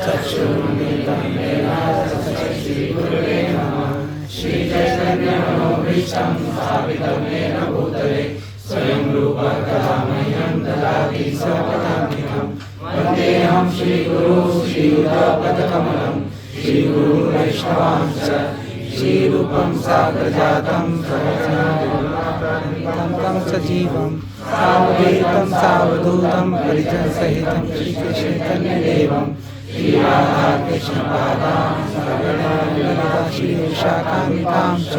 चक्षुरुन्मीलितं येन तस्मै श्रीगुरुवे नमः। श्रीचैतन्यमनोभीष्टं स्थापितं येन भूतले स्वयं रूपः कदा मह्यं ददाति स्वपदान्तिकं। वन्देऽहं श्रीगुरुं श्रीयुतपदकमलं श्रीगुरुवैष्णवांश्च श्रीरूपं साग्रजातं सहजनां सजीवं सावधूतं सावधूतं परिजनसहितं श्रीकृष्णचैतन्यदेवं श्रीराधाकृष्णपादां सगणा श्रीविशाखान्वितां च।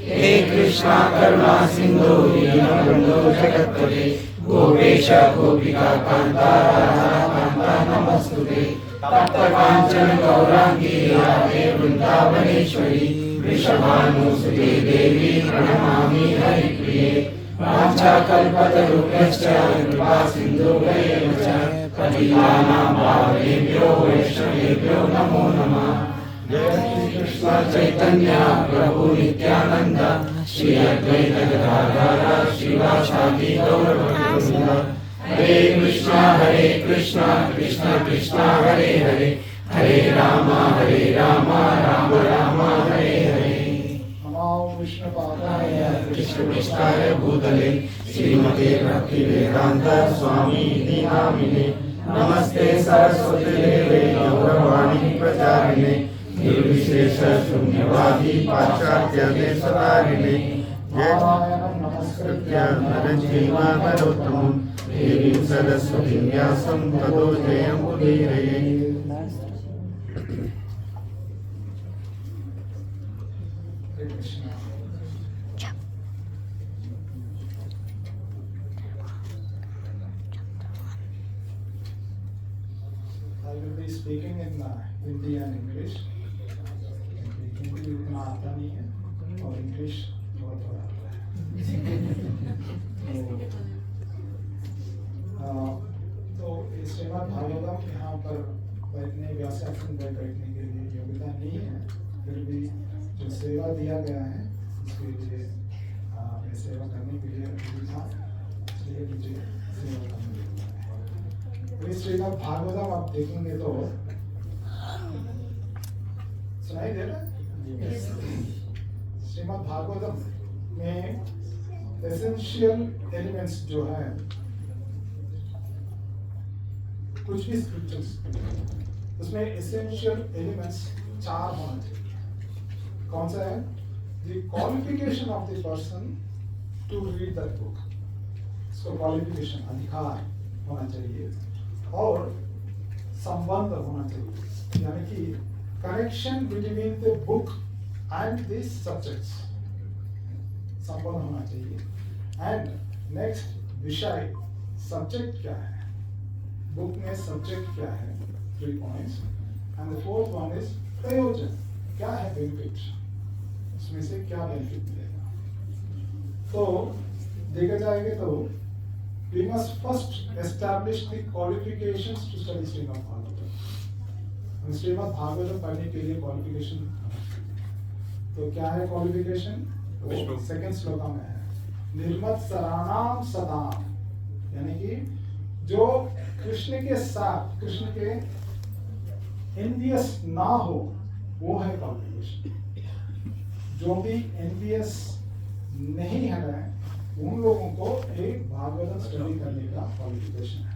हे कृष्णा करुणा सिन्धु दीनबन्धो जगत्पते गोपेश गोपिका कान्ता राधा नमस्तुते। तप्तकाञ्चन गौराङ्गी राधे वृन्दावनेश्वरी वृषभानुसुते देवी प्रणमामि हरिप्रिये। वाञ्छाकल्पतरुभ्यश्च कृपा सिन्धुभ्येव च पतितानां पावनेभ्यो वैष्णवेभ्यो नमो नमः। जय श्री कृष्ण चैतन्य प्रभु नित्यानंद श्री अद्वैत गदाधर श्रीवासादि गौरभक्तवृंद। हरे कृष्णा कृष्णा कृष्णा हरे हरे हरे राम राम राम हरे हरे। नमो विष्णुपादाय कृष्णपृष्ठाय भूतले श्रीमते भक्तिवेदांत स्वामी नामिने नमस्ते सरस्वती देवे गौरवाणी प्रचारिणे निर्विशेष शून्यवादी पाश्चात्य देशतारिणे। जय नमस्कृत्य नरं नरोत्तमं देवीं सरस्वतीं व्यासं ततो जयमुदीरये। I will be speaking in Hindi and English. Hindi उतना आता नहीं है और इंग्लिश थोड़ा थोड़ा आता है। तो श्रीमद् भागवतम यहाँ पर बैठने व्यासासन पर बैठने के लिए योग्यता नहीं है, फिर भी जो सेवा दिया गया है उसके लिए मैं सेवा करने के लिए था, इसलिए मुझे सेवा करने के लिए। तो इस श्रीमद् भागवतम आप देखेंगे तो सुनाई दे रहा है? श्रीमद् भागवतम में एसेंशियल एलिमेंट्स जो है कुछ भी स्क्रिप्चर्स उसमें एसेंशियल एलिमेंट्स 4 होना चाहिए। कौन सा है? The qualification of the person to read that book, इसको क्वालिफिकेशन अधिकार होना चाहिए और संबंध होना चाहिए, यानी कि connection between the book and this subjects संबंध होना चाहिए। एंड नेक्स्ट विषय सब्जेक्ट क्या है, बुक में सब्जेक्ट क्या है, 3 points. And the 4th one is प्रयोजन, क्या है बेनिफिट, उसमें से क्या बेनिफिट मिलेगा। तो देखा जाएगा तो we must first establish the qualifications to study Srimad Bhagavatam. Srimad Bhagavatam पढ़ने के लिए क्वालिफिकेशन, तो क्या है क्वालिफिकेशन? तो सेकंड श्लोक में है निर्मत्सराणाम सताम, यानी कि जो कृष्ण के साथ कृष्ण के एनवियस ना हो वो है क्वालिफिकेशन। जो भी एनवियस नहीं है उन लोगों को एक भागवतम स्टडी करने का क्वालिफिकेशन है।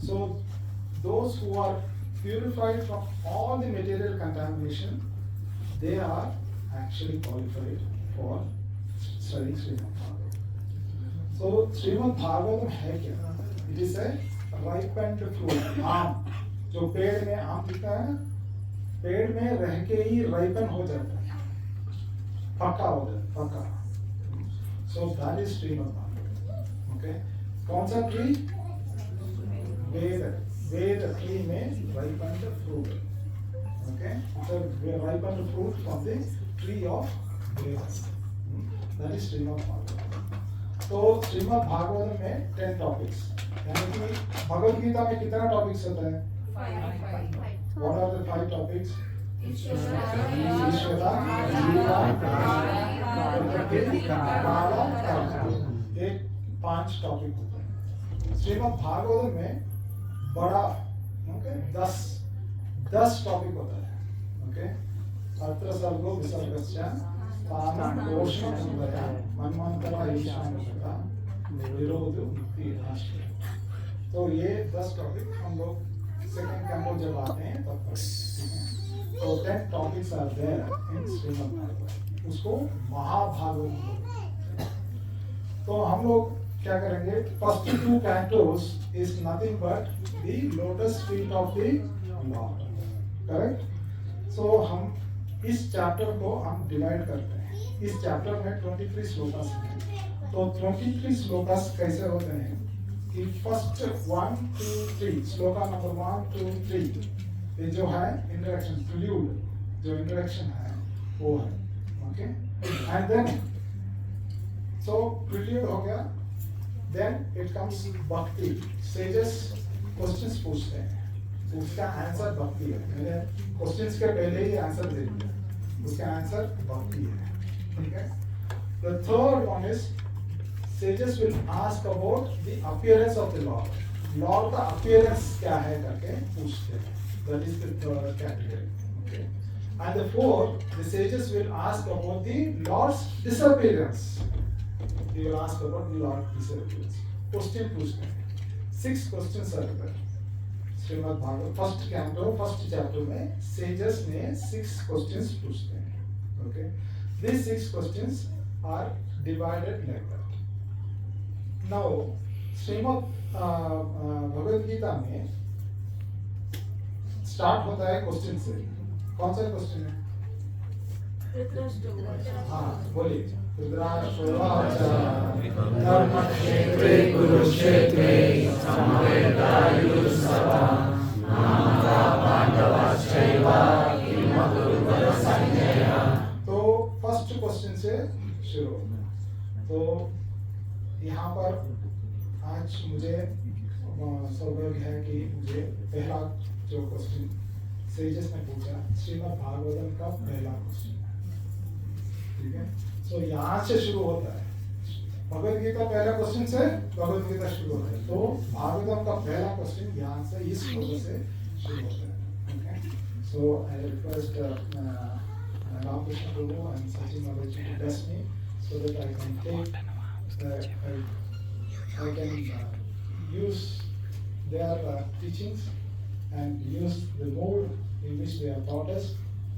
So those who are purified from all the material contamination, they are actually qualified for studying Srimad Bhagavatam. So Srimad Bhagavatam है क्या? It is a ripened fruit, आम। जो पेड़ में आम दिखता है ना, पेड़ में रह के ही ripen हो जाता है, पक्का हो जाता है, पक्का। So that is Srimad Bhagavatam. Okay? कौन सा ट्री? वेद ट्री में ripened fruit. Okay? So ripened fruit from the tree of Vedas. That is Srimad Bhagavatam. तो श्रीमद् भागवतम में 10 टॉपिक्स, यानी कि भगवद गीता में कितना टॉपिक्स होता है? 5. What are the 5 topics? एक 5 टॉपिक होते हैं। श्रीमद् भागवत में बड़ा ओके 10 टॉपिक होता है। ओके अत्र सर्गो विसर्गस्य स्थानं दोषं संवया मन्वन्तरा ईशानता विरोध मुक्ति राष्ट्र। तो ये 10 टॉपिक हम लोग सेकंड कैंपो जब आते हैं तब पढ़ेंगे। तो 10 topics are there in Shrimad Bhagavat, उसको महाभारत बोलते हैं। तो हम लोग क्या करेंगे, first 2 cantos is nothing but the lotus feet of the lord, correct. So हम इस चैप्टर को हम डिवाइड करते हैं। इस चैप्टर में 23 श्लोकास हैं। तो 23 श्लोकास कैसे होते हैं कि फर्स्ट 1 2 3 श्लोका नंबर 1 2 3 ये जो है इंट्रोडक्शन प्रिल्यूड, जो इंट्रोडक्शन है वो है। Okay and then so prelude हो गया, then it comes bhakti. Sages questions पूछते हैं, उसका आंसर भक्ति है। मैंने क्वेश्चंस के पहले ही आंसर दे दिया, उसका आंसर भक्ति है। ठीक है। The third one is sages will ask about the appearance of the Lord. Lord का appearance क्या है करके पूछते हैं। That is the third category. Okay. And the fourth, the sages will ask about the Lord's disappearance. They will ask about the Lord's disappearance. Question पूछते हैं। 6 questions are there. Srimad Bhagavat first canto first chapter में sages ने 6 questions पूछते हैं। Okay. These 6 questions are divided like that. Now, Shrimad Bhagavad Gita में start होता है question से। कौन सा क्वेश्चन है? हाँ बोलिए। धृतराष्ट्रोवाच धर्मक्षेत्रे कुरुक्षेत्रे समवेतायुत्सवा मामका पांडवाश्चैव किम अकुर्वत संजय। तो फर्स्ट क्वेश्चन से शुरू। तो यहाँ पर आज मुझे सौभाग्य है कि मुझे पहला जो क्वेश्चन सेजेस ने पूछा श्रीमद् भागवतम का पहला क्वेश्चन, ठीक है। सो यहाँ से शुरू होता है भगवद गीता। पहला क्वेश्चन से भगवद गीता शुरू होता है, तो भागवतम का पहला क्वेश्चन यहाँ से इस वजह से शुरू होता है। Okay, so I request Ramakrishna Prabhu and Sachin Maharaj to bless me so that I can take I can use their teachings and use the mode in which they have taught us,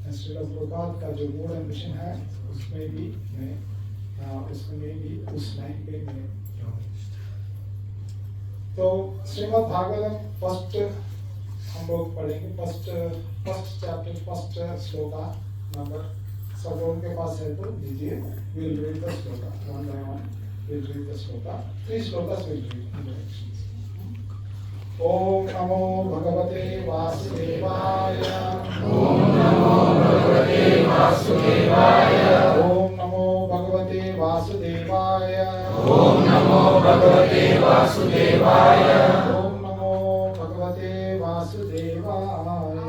and Srila Prabhupada का जो mode and mission है उसमें भी उस line पे मैं रहूँ। तो श्रीमद् भागवतम फर्स्ट हम लोग पढ़ेंगे। First chapter first shloka number सब लोगों के पास है तो लीजिए। We'll read the shloka one by one. We'll read the shloka. 3 shlokas we'll read in directions. Om Namo Bhagavate Vasudevaya. Om Namo Bhagavate Vasudevaya. Om Namo Bhagavate Vasudevaya. Om Namo Bhagavate Vasudevaya. Om Namo Bhagavate Vasudevaya.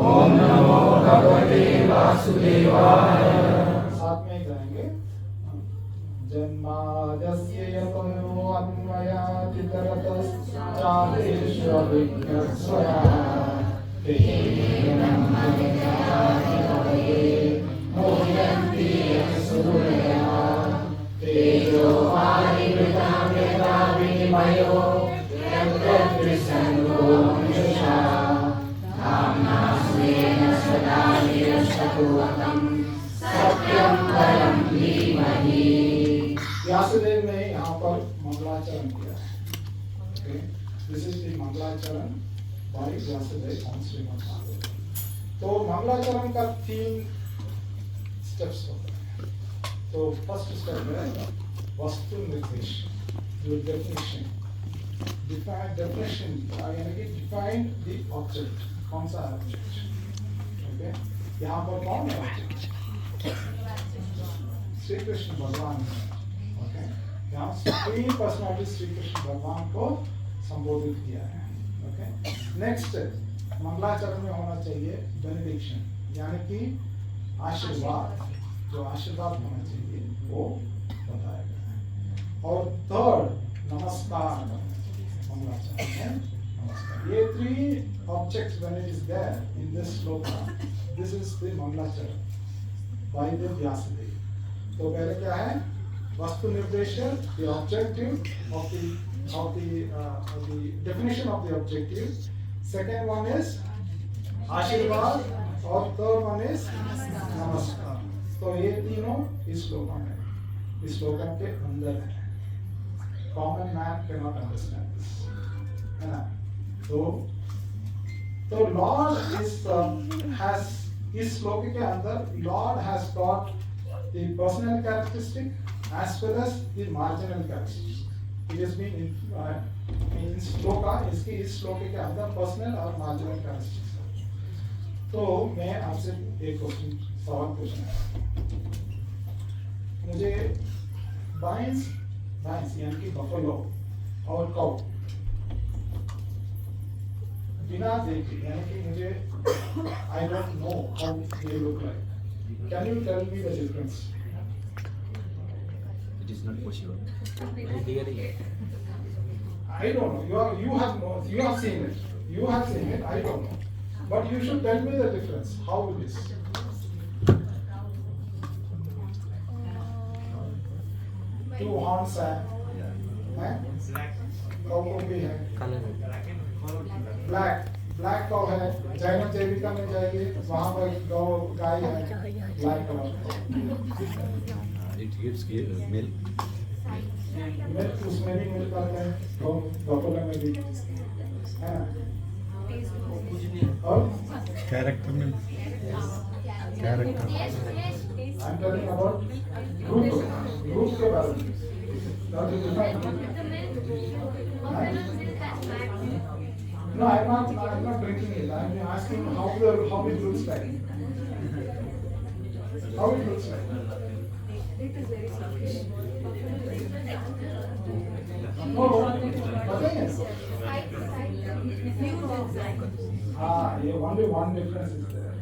Om Namo Bhagavate Vasudevaya. साथ में गाएंगे। जन्माद्यस्य यतोऽन्वयादितरतश्चार्थेष्वभिघ्नस्वराट् तेन मोहयन्ति सूरयः तेजो वारिमृतां यथा विनिमयो यत्र त्रिसर्गो मनुषा धाम्ना स्वेन सदा निरस्तकुहकं सत्यं परं धीमहि। व्यासदेव ने यहाँ पर मंगलाचरण किया है। Okay? This is the मंगलाचरण by व्यासदेव on श्रीमद् भागवत। तो मंगलाचरण का 3 स्टेप्स होते हैं। तो फर्स्ट स्टेप है वस्तु निर्देश, जो डेफिनेशन यानी कि डिफाइन द ऑब्जेक्ट, कौन सा ऑब्जेक्ट। ओके, यहाँ पर कौन है ऑब्जेक्ट? श्री कृष्ण भगवान है। ओके, यहाँ सुप्रीम पर्सनालिटी श्री कृष्ण भगवान को संबोधित किया है। ओके, नेक्स्ट मंगलाचरण में होना चाहिए बेनेडिक्शन, यानी कि आशीर्वाद, जो आशीर्वाद होना चाहिए वो बताया गया है। और थर्ड नमस्कार मंगलाचरण है नमस्कार. ये three objects when it is there in this sloka, this is the मंगलाचरण by the Vyasadeva. तो पहले क्या है वस्तु निर्देश, the objective of the definition of the objective. Second one is आशीर्वाद और third one is नमस्कार. तो ये तीनों इस श्लोका में, इस श्लोका के अंदर है. Common man cannot understand this, है ना. तो Lord has इस श्लोक के अंदर Lord has got the personal characteristic as well as the marginal characteristics. It has been in shloka, इसके इस श्लोक के अंदर पर्सनल और मार्जिनल कैरेक्टरिस्टिक्स है. तो मैं आपसे एक क्वेश्चन सवाल पूछना है. मुझे बाइंस यानी कि बफलो और काउ बिना देखे, यानी कि मुझे I don't know how they look like. Can you tell me the difference? It is not possible. I don't know. You have seen it. You have seen it. I don't know. But you should tell me the difference. How it is. Two horns है. Cow को भी है. Black cow है. जैन जैविका में जाइए, वहाँ पर गाय है. Black cow. It gives milk. Milk उसमें भी मिल पाता है, तो बफलो में भी है ना. और कैरेक्टर में character I am talking about group के बारे में. No, I'm not drinking it. I'm asking how it looks like. How it looks like. No, बताइए. ये only one difference is there.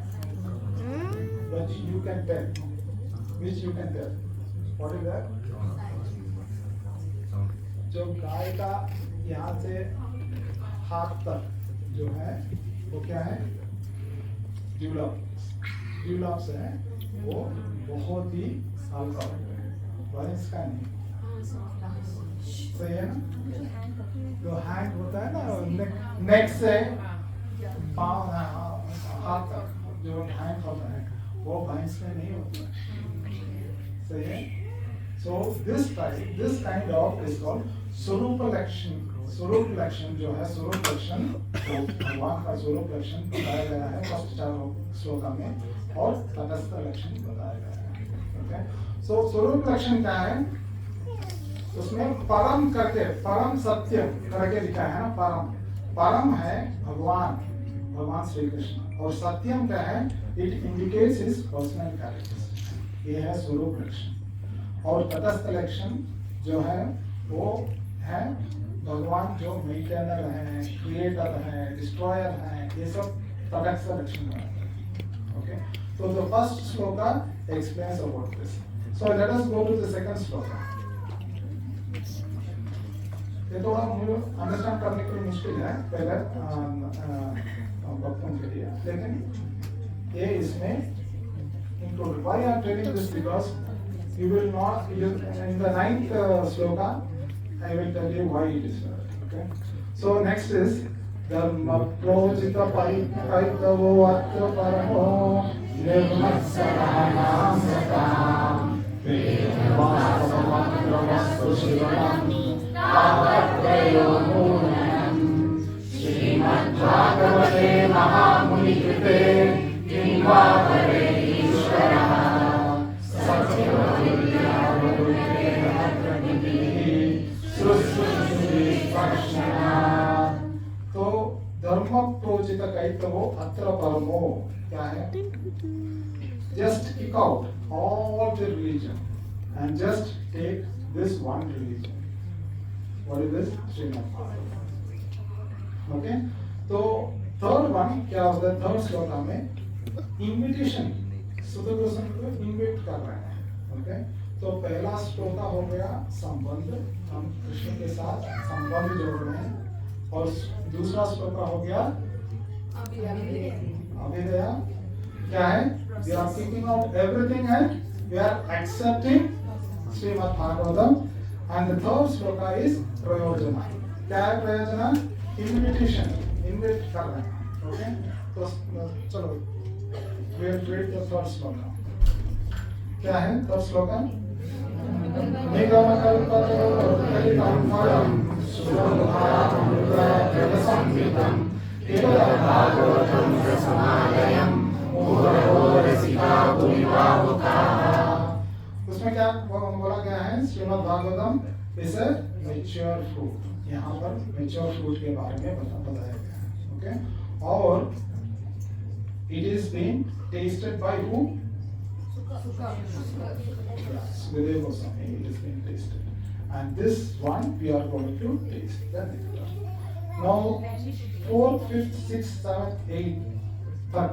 But you can tell. Which you can tell. What is that? जो गाय का यहाँ से हाथ तक जो है वो क्या है? ड्यूलॉप्स है. वो बहुत ही हल्का होता है. वाइस का नहीं. सही है ना. जो हैंड होता है ना, नेक से पाँव हाथ तक जो हैंड होता है वो भैंस में नहीं होता है. सही है. So this kind of is called स्वरूप लक्षण. स्वरूप लक्षण जो है, स्वरूप लक्षण तो भगवान का स्वरूप लक्षण बताया गया है फर्स्ट चार श्लोका में, और तटस्थ लक्षण बताया गया है. ओके. सो स्वरूप लक्षण क्या है? उसमें परम करके, परम सत्य करके लिखा है ना. परम है भगवान श्री कृष्ण, और सत्यम क्या है? It indicates his personal characters. ये है स्वरूप लक्षण. और तटस्थ लक्षण जो है वो है भगवान जो मेंटेनर है, क्रिएटर है, डिस्ट्रॉयर है. ये सब तटस्थ लक्षण है. Okay. So the first sloka explains about this. So let us go to the second sloka. ये थोड़ा मुझे अंडरस्टैंड करने के लिए मुश्किल है पहले भक्तों के लिए, लेकिन ये इसमें included. Why I am telling this? Because you will not, in the ninth sloka, I will tell you why it is. Okay. So next is dharma projita paitavo atra paramo nirmatsaranam satam vedavastamatra vastu shivanam tavatvayo munam Srimad Bhagavate Mahamuni Krite Kimva Pare Ishvaraha तो धर्म प्रोजित कैतवो अत्र परमो क्या है? Just kick out all the religion and just take this one religion. What is this? Srimad Bhagavatam. Okay. तो third one क्या होता है? थर्ड श्लोक में invitation, सुध गोस्वामी को इन्वाइट कर रहे हैं. ओके. तो पहला श्लोका हो गया संबंध, हम कृष्ण के साथ संबंध जोड़ रहे हैं, और दूसरा श्लोका हो गया अभिदया। क्या है? We are keeping out everything and we are accepting Shrimad Bhagavatam. And the third shloka is prayojana. क्या है प्रयोजना? इन्विटेशन, इन्विट कर रहे हैं। ओके, तो चलो we will read the third shloka. क्या है थर्ड श्लोका? निगमकल्पतरुर्गलितं फलं सुगन्धामृतद्रवसंयुतं पिबत भागवतं रसमालयं मुहुरहो रसिका भुविभावुकाः। उसमें क्या बोला गया है? Shrimad Bhagavatam is a mature fruit. यहाँ पर मैच्योर फ्रूट के बारे में बताया गया है। ओके, और it is been tested by who? Sukadeva Goswami. It is being tasted, and this one we are going to taste the nectar. Now 4th, 5th, 6th, 7th, 8th तक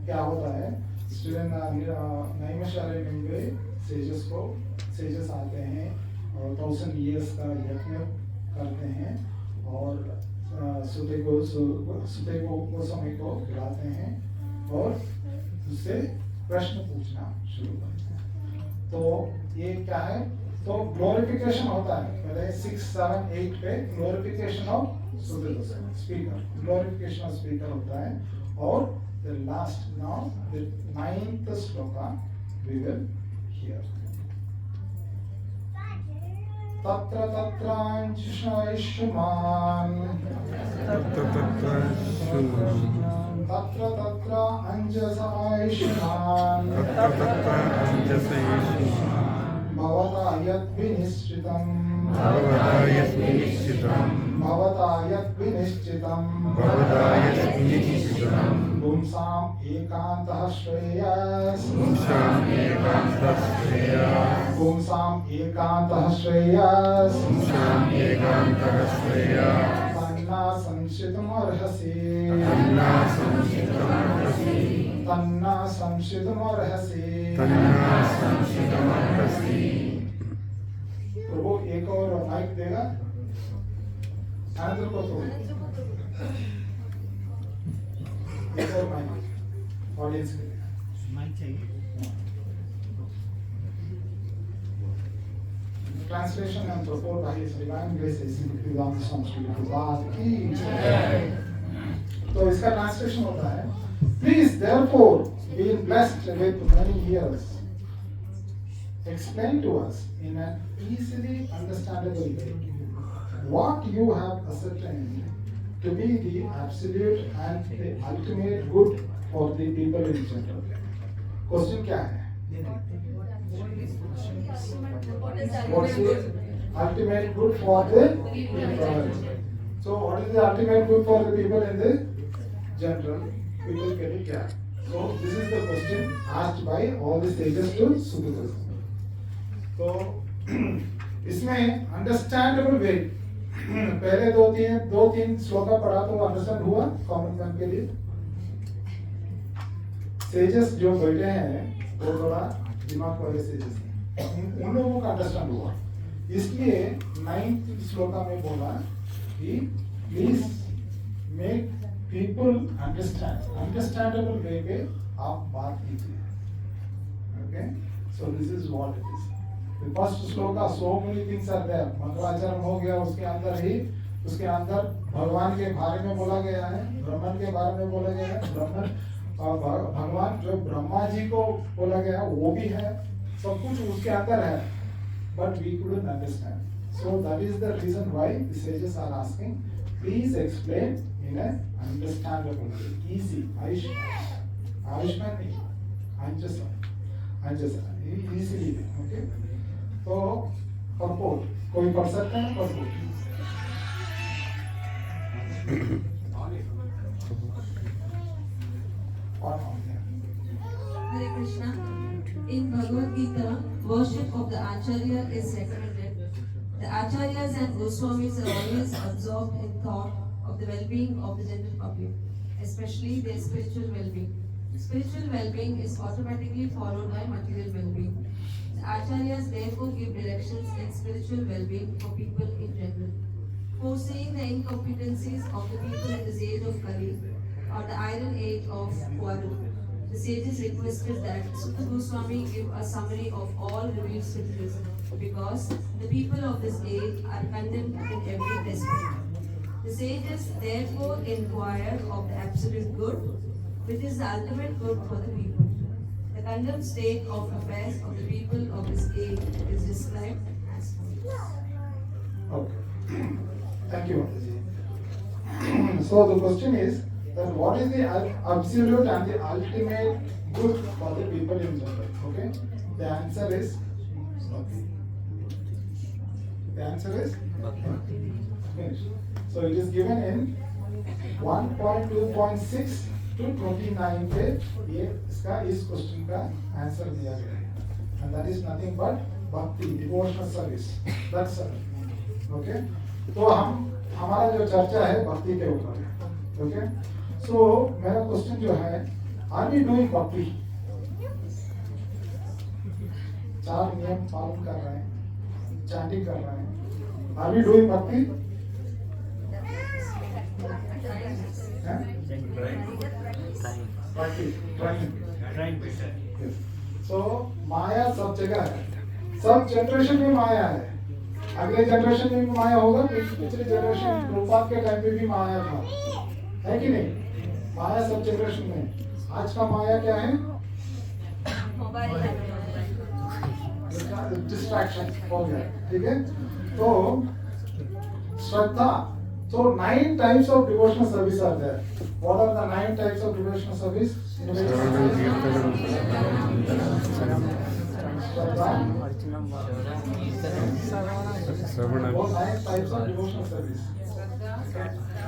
क्या होता है? स्टूडेंट नैमिषारण्य में सेजस आते हैं और 1000 years का यज्ञ करते हैं, और सुते को गोस्वामी को बुलाते हैं और उससे प्रश्न पूछना शुरू करते हैं। तो ये क्या है? तो ग्लोरिफिकेशन होता है पहले 6, 7, 8 पे glorification of speaker, glorification of speaker होता है, और the last now the 9th shloka we will hear. तत्र तत्रांशुष्मान तत्र तत्र अंजसायुष्मान भवता यत् विनिश्चितं पुंसाम् एकान्तः श्रेयस् तन्ना संशितुमर्हसि प्रभु एक और माइक देगा आनंद को, तो एक और माइक ऑडियंस के लिए माइक चाहिए। Translation and purport by His Divine Grace is Bhagwan Swami Prabhupada की जय। तो इसका ट्रांसलेशन होता है, Please therefore being blessed with many years, explain to us in an easily understandable way what you have ascertained to be the absolute and the ultimate good for the people in general. Question क्या है? What's the ultimate good for the people? So what is the ultimate good for the people in the general? People के लिए क्या? So this is the question asked by all the sages to Sukadeva. तो इसमें understandable वे पहले दो तीन श्लोका पढ़ा तो अंडरस्टैंड हुआ कॉमन मैन के लिए। सेजेस जो बैठे हैं वो थोड़ा दिमाग वाले सेजेस हैं, उन लोगों का अंडरस्टैंड हुआ, इसलिए 9th श्लोका में बोला कि प्लीज मेक पीपल अंडरस्टैंडेबल वे पे आप बात कीजिए। Okay, so this is what it is. The first shloka so many things are there, मंगलाचरण हो गया, उसके अंदर भगवान के बारे में बोला गया है, ब्रह्मन के बारे में बोला गया है, ब्रह्मन भगवान जो ब्रह्मा जी को बोला गया है वो भी है, सब कुछ उसके अंदर है, but we couldn't understand. So that is the reason why the sages are asking, please explain in an understandable way, easy, Ayushman नहीं, easily, okay? तो purport कोई पढ़ सकता है? purport Hare Krishna. In Bhagavad Gita, worship of the Acharya is recommended. The Acharyas and Goswamis are always absorbed in thought of the well-being of the general public, especially their spiritual well-being. Spiritual well-being is automatically followed by material well-being. The acharyas therefore give directions in spiritual well-being for people in general. Foreseeing the incompetencies of the people in this age of Kali, or the iron age of Kwaru, the sages requested that Sutta Goswami give a summary of all revealed scriptures, because the people of this age are condemned in every respect. The sages therefore inquired of the absolute good, which is the ultimate good for the people. The condemned state of affairs of the people of this age is described as follows. Okay. Thank you, Mataji. So the question is that what is the absolute and the ultimate good for the people in general? Okay. The answer is Bhakti. The answer is Finish. So it is given in 1.2.6 to 29 पे ये इसका इस question का answer दिया गया है, and that is nothing but bhakti, devotional service. That's all. Okay. तो हमारा जो चर्चा है भक्ति के ऊपर है. Okay. So मेरा क्वेश्चन जो है, are we doing bhakti? 4 नियम पालन कर रहे हैं, चैंटिंग कर रहे हैं. Are we doing bhakti? So माया सब जगह है, सब जनरेशन में माया है. अगले जनरेशन में भी माया होगा, पिछले जनरेशन प्रभुपाद के टाइम पे भी माया था, है कि नहीं? माया सब जनरेशन में. आज का माया क्या है? डिस्ट्रैक्शन हो गया. ठीक है. तो श्रद्धा. So 9 types of devotional service are there. What are the 9 types of devotional service? वो 9 types of devotional service.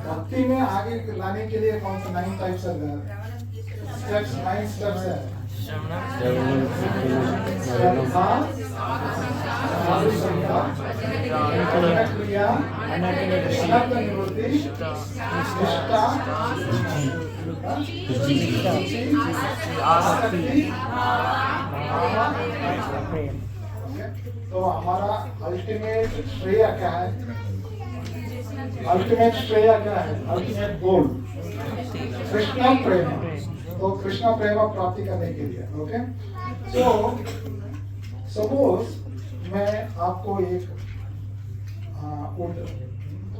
भक्ति में आगे लाने के लिए कौन सा 9 types are there? Steps, 9 steps है. क्रिया, अनर्थ निवृत्ति, निष्ठा, आसक्ति, तो हमारा अल्टीमेट श्रेय क्या है? अल्टीमेट श्रेय क्या है? अल्टीमेट गोल कृष्ण प्रेम. तो कृष्ण प्रेम प्राप्ति करने के लिए. ओके. सो सपोज मैं आपको एक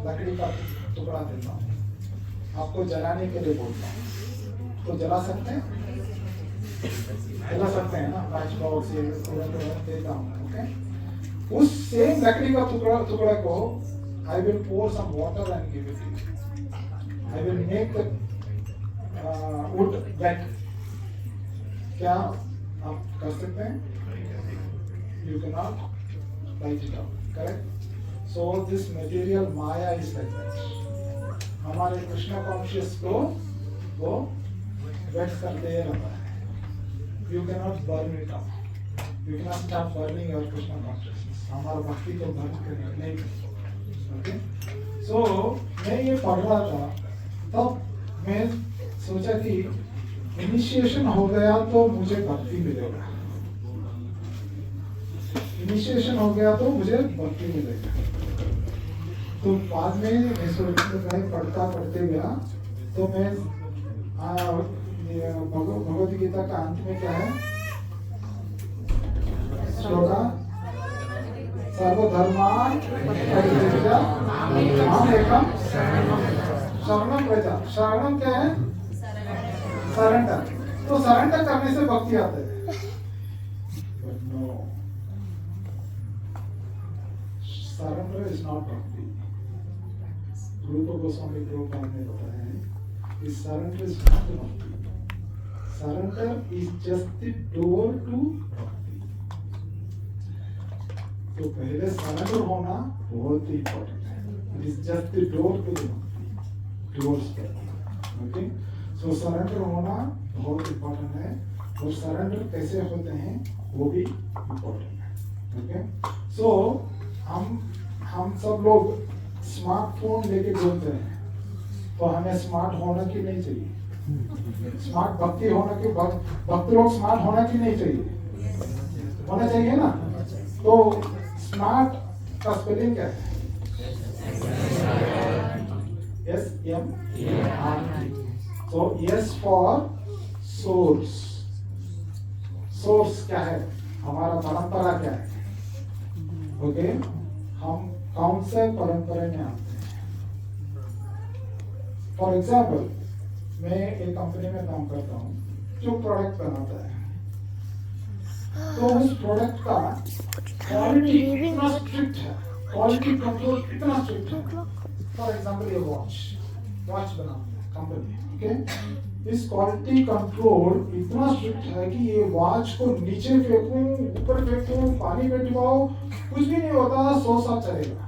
लकड़ी का टुकड़ा देता हूँ, आपको जलाने के लिए बोलता हूँ, तो जला सकते हैं? जला सकते हैं ना. मैच बॉक्स ये देता हूँ. ओके. उस सेम लकड़ी का टुकड़ा को I will pour some water and give it to you. I will make the wood wet. क्या आप कर सकते हैं? You cannot light it up. Correct? So this material Maya is like that. हमारे कृष्णा कॉन्शियस को वो वेट करते रहता है. You cannot burn it up. You cannot start burning your Krishna consciousness. हमारा भक्ति को बर्न करने नहीं. Okay? So मैं ये पढ़ रहा था, तब मैं सोचा कि इनिशिएशन हो गया तो मुझे भक्ति मिलेगा. इनिशिएशन हो गया तो मुझे भक्ति मिलेगा. तो बाद में मैं सोचता पढ़ते गया तो मैं भगवद गीता का अंत में क्या है? श्लोका सर्वधर्मान् परित्यज्य माम् एकं शरणं व्रज. शरणं क्या है? सरेंडर. तो सरेंडर करने से भक्ति आते है. Surrender is not bhakti. Rupa Goswami Prabhupada ने बताया है कि surrender is not bhakti. Surrender is just the door to bhakti. तो पहले surrender होना बहुत ही important है. It is just the door to the bhakti. Doors पर. Okay? So surrender होना बहुत important है. और surrender कैसे होते हैं वो भी important है. Okay? So हम सब लोग स्मार्टफोन लेके घूमते हैं, तो हमें स्मार्ट होना की नहीं चाहिए? स्मार्ट भक्ति होना की भक्त लोग स्मार्ट होना की नहीं चाहिए? होना चाहिए ना. तो स्मार्ट का स्पेलिंग क्या है? SMART. So S for source. Source क्या है? हमारा परंपरा क्या है? ओके, हम कौन से परंपरा में आते हैं? फॉर एग्जाम्पल, मैं एक कंपनी में काम करता हूँ जो प्रोडक्ट बनाता है, तो उस प्रोडक्ट का क्वालिटी इतना स्ट्रिक्ट है, क्वालिटी कंट्रोल इतना स्ट्रिक्ट है। फॉर एग्जाम्पल, ये वॉच बनाती है कंपनी, ओके, इस क्वालिटी कंट्रोल इतना स्ट्रिक्ट है कि ये वॉच को नीचे फेंकूं, ऊपर फेंकूं, पानी में डुबाओ, कुछ भी नहीं होता, 100 साल चलेगा।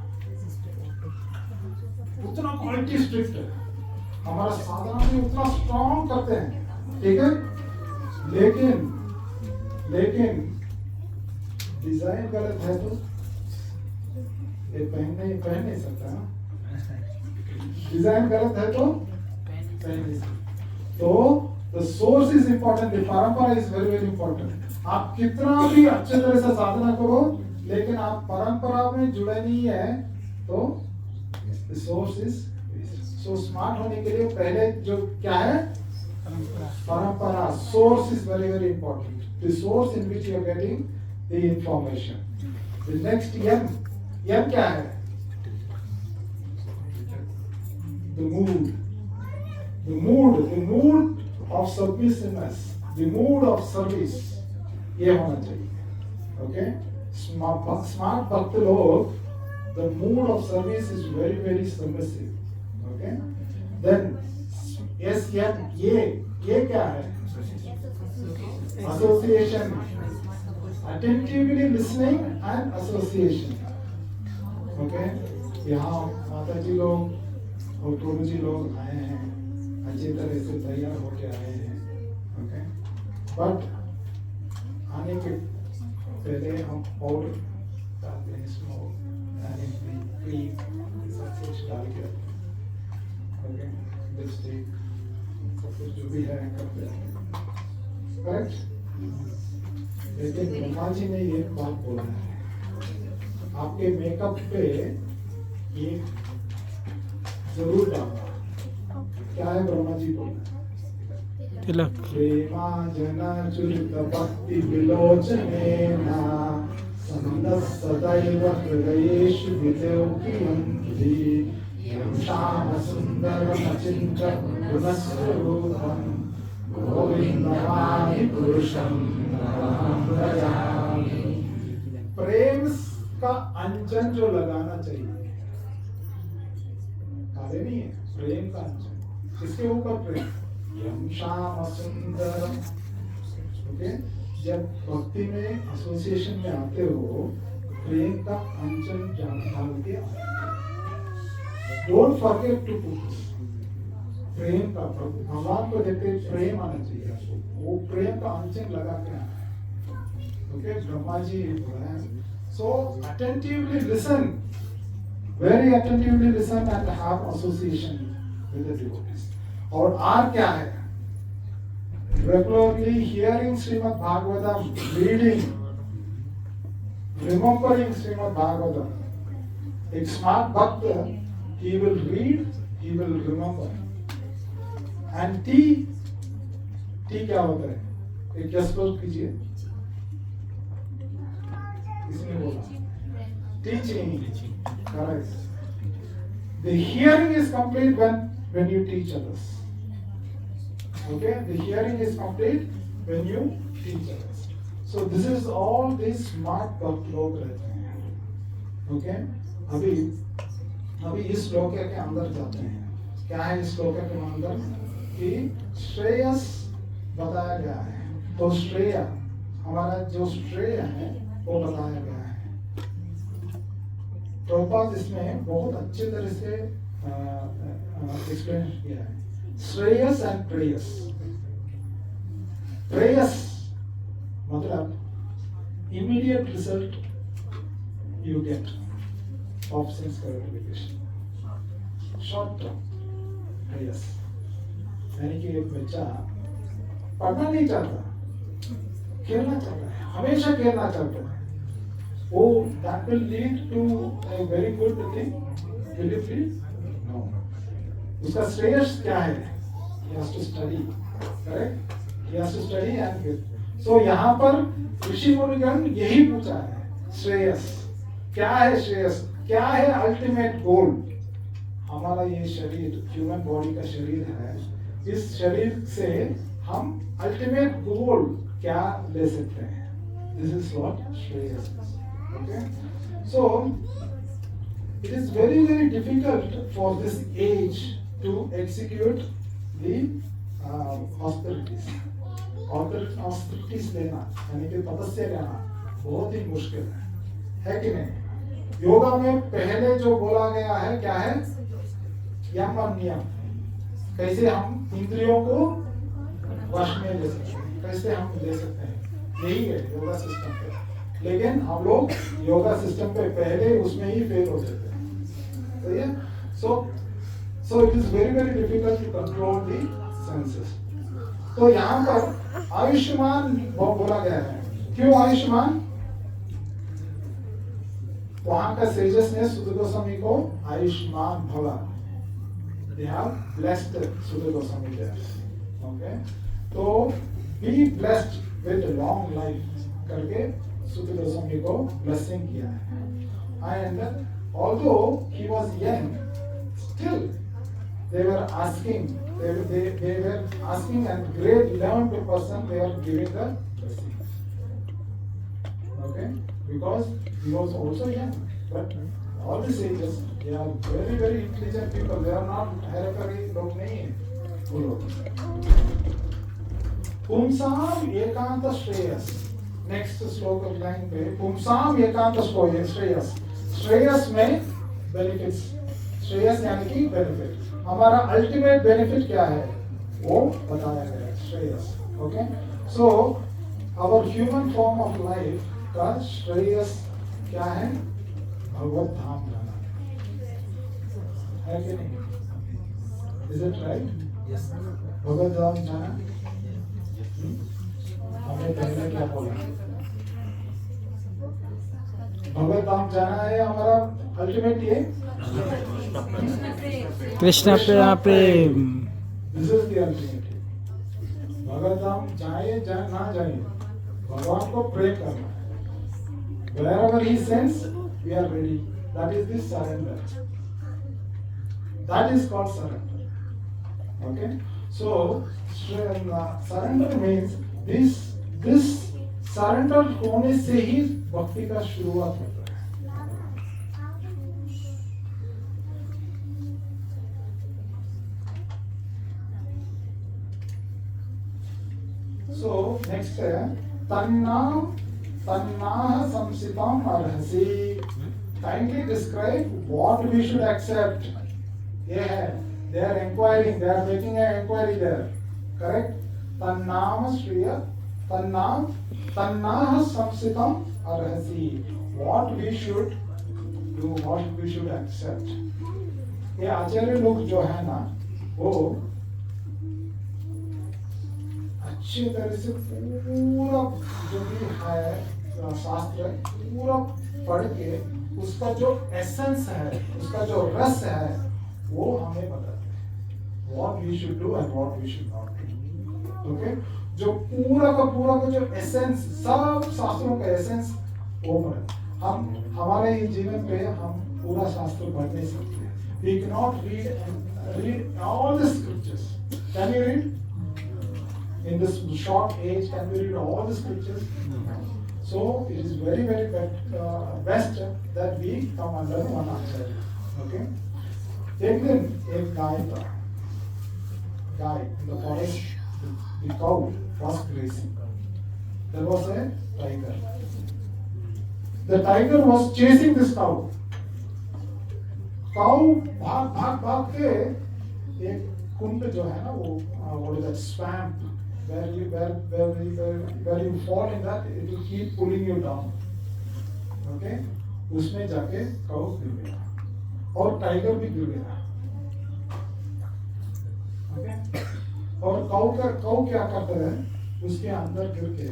उतना क्वालिटी स्ट्रिक्ट है। हमारा साधना भी उतना स्ट्रॉन्ग करते हैं, ठीक है। लेकिन डिजाइन गलत है तो ये पहन नहीं सकता ना। डिजाइन गलत है तो पहन नहीं सकता। तो the source is important, the परंपरा is very very important। आप कितना भी अच्छे तरह से साधना करो, लेकिन आप परंपरा में जुड़े नहीं है तो the source is so smart होने के लिए पहले जो क्या है? परंपरा। source is very very important, the source in which you are getting the information। the next M क्या है? the mood of submissiveness, the mood of service, ये होना चाहिए, okay? Smart भक्त लोग, the mood of service is very very submissive, okay? Then ये क्या है? Association, attentively listening and association, okay? यहाँ माता जी लोग और प्रभु जी लोग आए हैं, अच्छी तरह से तैयार होके आए हैं, ओके, बट आने के पहले हम और डालते हैं, स्मोक सब कुछ डाल के रखते हैं, ओके, लिपस्टिक सब कुछ जो भी है करते हैं, करेक्ट। लेकिन ब्रह्मा जी ने एक बात बोला है, आपके मेकअप पे एक जरूर डालना। क्या है ब्रह्मा जी बोलना? तिलक। प्रेमा जना चुलित भक्ति विलोचनेना संदस सदैव हृदयेषु विलोकयन्ति यं श्याम सुन्दरम अचिन्त्य गुणस्वरूपं गोविन्दमामि पुरुषं नमः भजामि। प्रेम का अंजन जो लगाना चाहिए, काले नहीं है, प्रेम का अंजन। किसके ऊपर प्रेम? यं श्याम सुंदरम, ओके। जब भक्ति में एसोसिएशन में आते हो, प्रेम का अंजन डाल के डोंट फॉरगेट टू पुट प्रेम का। भगवान को देखते प्रेम आना चाहिए, वो प्रेम का अंजन लगा के आना है, ओके। ब्रह्मा जी बोला है, so attentively listen, very attentively listen and have association with the devotees। और R क्या है? Regularly hearing Srimad Bhagavatam, reading, remembering Srimad Bhagavatam। एक smart भक्त, he will read, he will remember। And T क्या होता है? एक guess कीजिए, किसने बोला? Teaching, correct। The hearing is complete when you teach others, okay? The hearing is complete when you teach others। So this is all these smart भक्त लोग रहते हैं, okay? अभी इस श्लोक के अंदर जाते हैं। क्या है इस श्लोक के अंदर? कि श्रेयस बताया गया है, तो श्रेय, हमारा जो श्रेय है वो बताया गया है। प्रभुपाद इसमें बहुत अच्छे तरह से एक्सप्लेन किया है। श्रेयस एंड प्रेयस। प्रेयस मतलब immediate result you get of sense gratification, short term preyas. यानी कि एक बच्चा पढ़ना नहीं चाहता, खेलना चाहता है, हमेशा खेलना चाहता है, Oh, that will lead to a very good thing. Will you please? No. उसका श्रेयस क्या है? He has to study, correct? He has to study and get. So यहाँ पर ऋषि मुनिगण यही पूछा है, श्रेयस क्या है? श्रेयस क्या है? Ultimate goal. हमारा ये शरीर, ह्यूमन बॉडी का शरीर है, इस शरीर से हम अल्टीमेट गोल क्या ले सकते हैं? This is what Shreyas is. Okay, so it is very difficult for this age to execute the austerities. Austerities लेना यानी कि तपस्या लेना बहुत ही मुश्किल है कि नहीं? योगा में पहले जो बोला गया है क्या है? यम और नियम। कैसे हम इंद्रियों को वश में ले सकते हैं, कैसे हम ले सकते हैं, यही है योगा सिस्टम पे। लेकिन हम लोग योगा सिस्टम पे पहले उसमें ही फेल हो जाते हैं। सही है? So it is very difficult to control the senses. तो यहाँ पर आयुष्मान बोला गया है। क्यों आयुष्मान? वहां का सेजस ने सुध गोस्वामी को आयुष्मान भवा, they have blessed सुध गोस्वामी there. Okay, तो be blessed with a long life करके सुध गोस्वामी को blessing किया है। And although he was young, still they were asking, and grade 11 person they were giving the blessing. Okay, because he was also young, but all the sages they are very intelligent people. They are not हेरेफेरी लोग नहीं है वो लोग। पुंसाम एकांत Shreyas, next श्लोक of line पे पुंसाम एकांत श्रेयस, श्रेयस में बेनिफिट्स, श्रेयस यानी कि बेनिफिट। हमारा अल्टीमेट बेनिफिट क्या है वो बताया गया है, श्रेयस। Okay, so our human form of life का श्रेयस क्या है? भगवत धाम जाना है कि नहीं? Is it right? यस। भगवत धाम जाना हमने पहले क्या बोला? भगवत धाम जाना है हमारा अल्टीमेट ये कृष्णा प्रेम। This is the ultimate. भगवत धाम जाए ना जाए, भगवान को प्रे करना है। Wherever he sends, we are ready. That is the surrender. That is called surrender. Okay, so surrender means this surrender होने से ही भक्ति का शुरुआत होता है। So next है तन्नाह संसिताम अर्हसि। Kindly describe what we should accept. ये है, they are inquiring, they are making an inquiry there, correct? तन्नाम श्रेय तन्नाह संसिताम अर्हसि, what we should do, what we should accept. ये आचार्य लोग जो है ना वो अच्छी तरह से पूरा जो भी है शास्त्र पूरा पढ़ के उसका जो एसेंस है, उसका जो रस है वो हमें बताते हैं, what we should do and what we should not do. Okay, जो पूरा का जो एसेंस, सब शास्त्रों का एसेंस वो पढ़े। हम हमारे ये जीवन पे हम पूरा शास्त्र पढ़ नहीं सकते। We cannot read all the scriptures. Can you read? In this short age, can we read all the scriptures? So it is very best that we come under one acharya. Okay. एक दिन एक गाय in the forest, the cow was grazing. There was a tiger. The tiger was chasing this cow. Cow भाग के एक कुंड जो है ना वो what is that, swamp, where you fall in that, it will keep pulling you down. Okay, उसमें जाके काऊ गिर गया और टाइगर भी गिर गया। Okay, और काऊ क्या करता है, उसके अंदर गिर के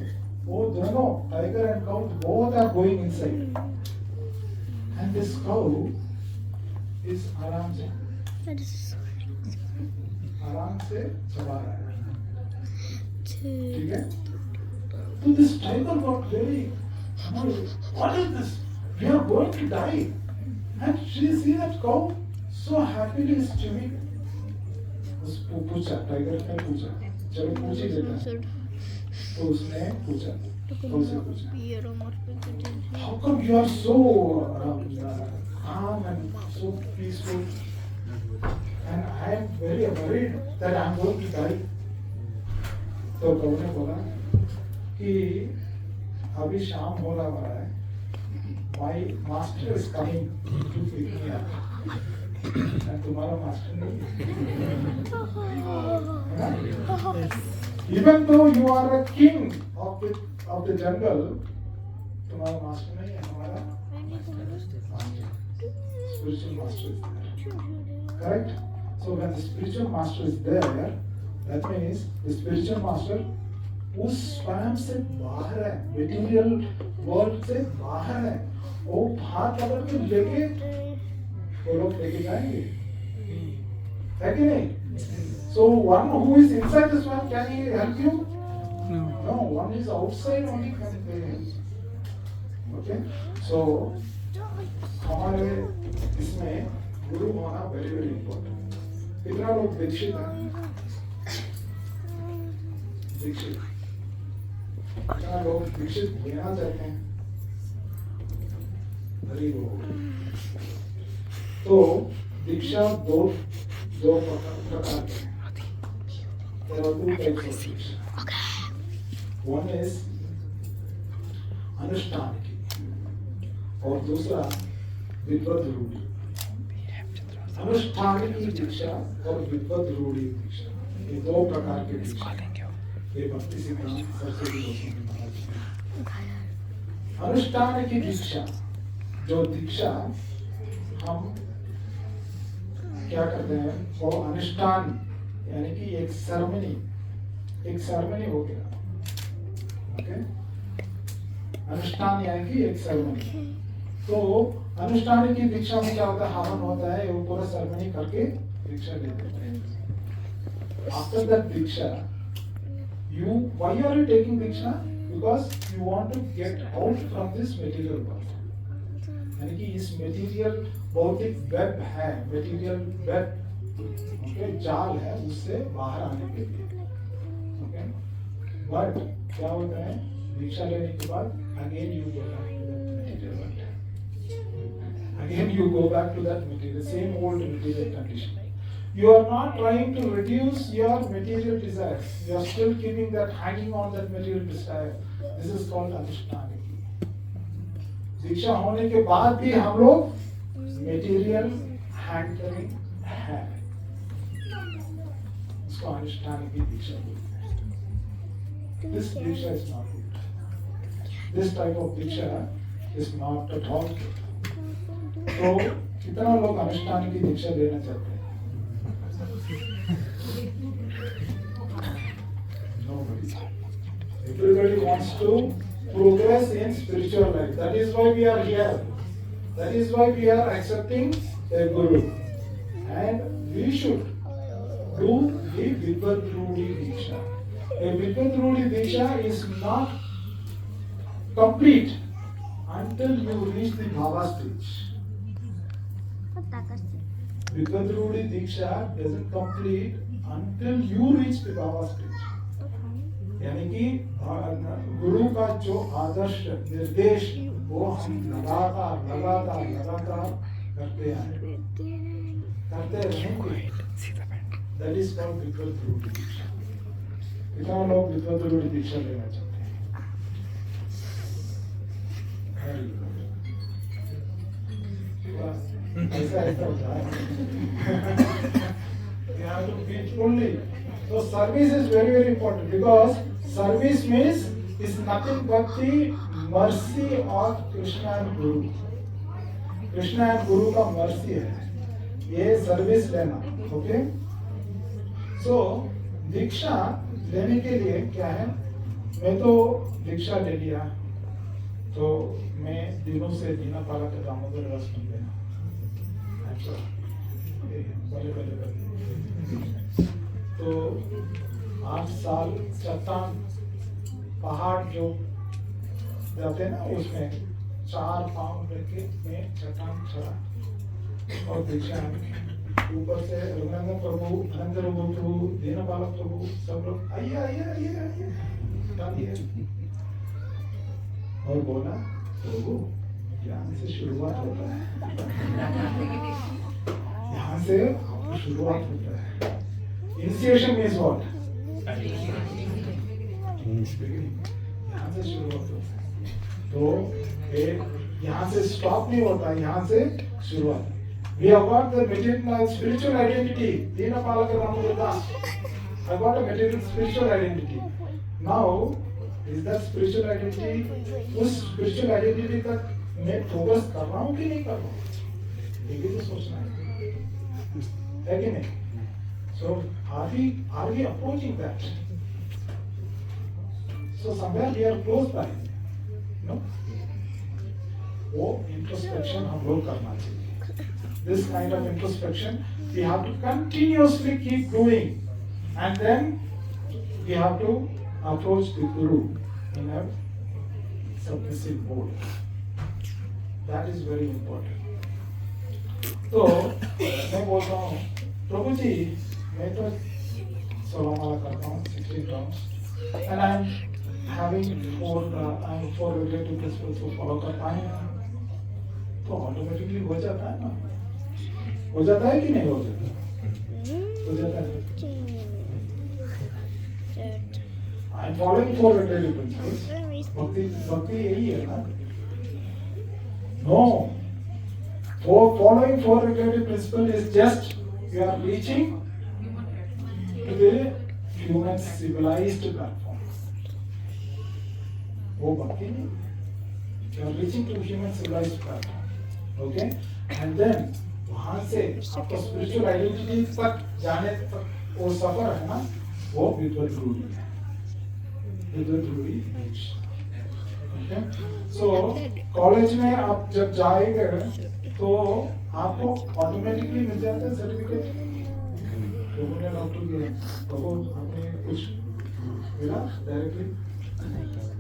वो दोनों tiger and cow both are going inside and this cow is आराम से चबा रहा है, ठीक है? तो this tiger got very annoyed. What is this? We are going to die. And she see that cow so happily is chewing. उसको पूछा, टाइगर ने पूछा, चलो पूछ ही देता है। तो उसने पूछा, कौन-से पूछा? How come you are so calm and so peaceful? And I am very worried that I am going to die. तो कौ ने बोला कि अभी शाम हो रहा है, my master is coming to pick me up. मैं तुम्हारा मास्टर नहीं है, even though you are a king of the jungle, तुम्हारा मास्टर नहीं है, हमारा spiritual master is there. Correct? So when the spiritual master is there, that means the spiritual master उस स्वयं से बाहर है, material world से बाहर है, वो हाथ पकड़ के लेके वो लोग लेके जाएंगे, है कि नहीं? So one who is inside the swamp, can he help you? No, one is outside only can they help. Okay? So हमारे इसमें गुरु होना very very important. कितना लोग दीक्षित हैं? दीक्षित कितना लोग दीक्षित लेना चाहते हैं? very good. तो दीक्षा दो प्रकार के हैं. There are two types of Diksha. One is anushthaniki और दूसरा विद्वत रूढ़ी. अनुष्ठानिकी दीक्षा और विद्वत रूढ़ी दीक्षा, ये दो प्रकार के दीक्षा. ये भक्ति सिद्धांत सरस्वती गोस्वामी महाराज जी. अनुष्ठानिकी दीक्षा, जो दीक्षा हम क्या करते हैं, वो अनुष्ठान यानी कि एक सेरेमनी हो गया. ओके, अनुष्ठान यानी कि एक सेरेमनी. तो अनुष्ठान की दीक्षा में क्या होता है, हवन होता है, वो पूरा सेरेमनी करके दीक्षा लेते हैं. After that Diksha, why are you taking diksha? Because you want to get out from this material world. यानी कि इस material भौतिक वेब है, material वेब, okay, जाल है, उससे बाहर आने के लिए. Okay? But क्या होता है, दीक्षा लेने के बाद again you go back to that material world. Again you go back to that material, same old material condition. You are not trying to reduce your material desires. You are still keeping that, hanging on that material desire. This is called anushthaniki. दीक्षा होने के बाद भी हम लोग material hankering है, इसको अनुष्ठानिकी दीक्षा बोलते हैं. This diksha is not good. This type of diksha is not at all good. तो कितना लोग अनुष्ठानिकी दीक्षा लेना चाहते हैं? Nobody. Everybody wants to progress in spiritual life. That is why we are here. That is why we are accepting a guru. And we should do the Vidvat Rudi Diksha. A Vidvat Rudi Diksha is not complete until you reach the Bhava stage. Vidvat Rudi Diksha doesn't complete until you reach the Bhava stage. यानी कि गुरु का जो आदर्श निर्देश वो हम लगातार करते रहेंगे. That is called विद्वत रूढ़ी दीक्षा. कितना लोग विद्वत रूढ़ी दीक्षा लेना चाहते हैं? ऐसा होता है. You have to teach only. So service is very very important, because service means is nothing but the mercy of Krishna and Guru. Krishna and Guru का mercy है ये सर्विस लेना. ओके, सो दीक्षा लेने के लिए क्या है, मैं तो दीक्षा ले लिया तो मैं दिनों से दीना पाला का दामोदर रस बन गया। अच्छा, बड़े बड़े बड़े तो 8 साल चट्टान पहाड़ जो जाते हैं ना उसमें 4 पाँव लेके मैं चट्टान चढ़ा और दीक्षा ऊपर से रघुनंदन प्रभु, अनंत प्रभु, दीनपाल प्रभु सब लोग आइए आइए आइए आइए डालिए और बोला प्रभु यहाँ से शुरुआत होता है, यहाँ से आपको शुरुआत होता है। Initiation means what? यहाँ से शुरुआत होता है तो यहाँ से स्टॉप नहीं होता, यहाँ से शुरुआत। We have got the material spiritual identity. Dina Palaka Damodar Das. I got a material spiritual identity. Now, is that spiritual identity? उस spiritual identity तक मैं focus कर रहा हूँ कि नहीं कर रहा हूँ? ये भी तो सोचना है कि नहीं? So, are we approaching that? So somewhere we are close by. No? वो introspection हम लोग करना चाहिए. This kind of introspection we have to continuously keep doing, and then we have to approach the Guru in a submissive mode. That is very important. तो मैं बोल रहा हूँ प्रभु जी मैं तो 16 माला करता हूँ 16 rounds and I am having 4 relative principles को follow कर पाए तो ऑटोमेटिकली हो जाता है ना, हो जाता है कि नहीं हो जाता? हो जाता है। I am following 4 relative principles. भक्ति यही है ना? No. Following 4 relative principles is just you are reaching to the human civilized platform. वो भक्ति नहीं. You are reaching to human civilized platform. Okay? And then वहाँ से आपको स्पिरिचुअल आइडेंटिटी तक जाने तक वो सफर है ना, वो विद्वत रूढ़ी है, विद्वत रूढ़ी। सो कॉलेज में आप जब जाएंगे तो आपको ऑटोमेटिकली मिल जाता है सर्टिफिकेट। लोगों ने डॉक्टर किया तो वो आपने कुछ मिला डायरेक्टली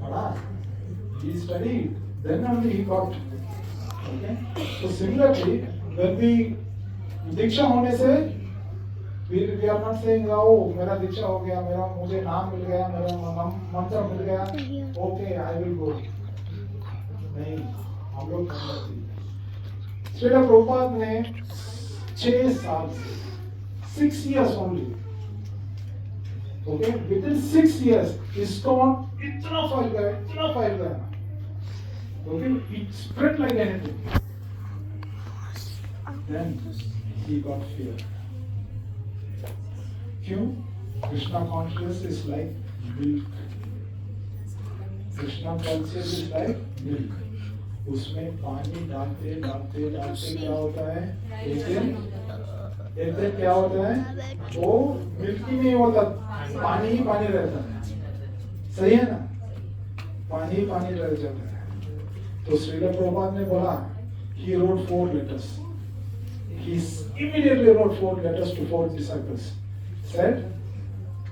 पढ़ा, he studied, then only he got. Okay? So similarly, when we दीक्षा होने से we are not saying oh मेरा दीक्षा हो गया, मेरा मुझे नाम मिल गया, मेरा मंत्र मिल गया, okay I will go. नहीं, हम लोग करना चाहिए। श्रील प्रभुपाद ने 6 साल से 6 years only, okay, within 6 years ISKCON इतना फैल गया, okay, it spread like anything. Then he got fear. क्यों? Krishna consciousness is like milk. Krishna consciousness is like milk. उसमें पानी डालते डालते डालते क्या होता है? एक दिन क्या होता है? वो मिल्क ही नहीं होता, पानी ही पानी रहता है। सही है ना? पानी ही पानी रह जाता है। तो श्रील प्रभुपाद ने बोला, he wrote 4 letters. He immediately wrote 4 letters to 4 disciples. Said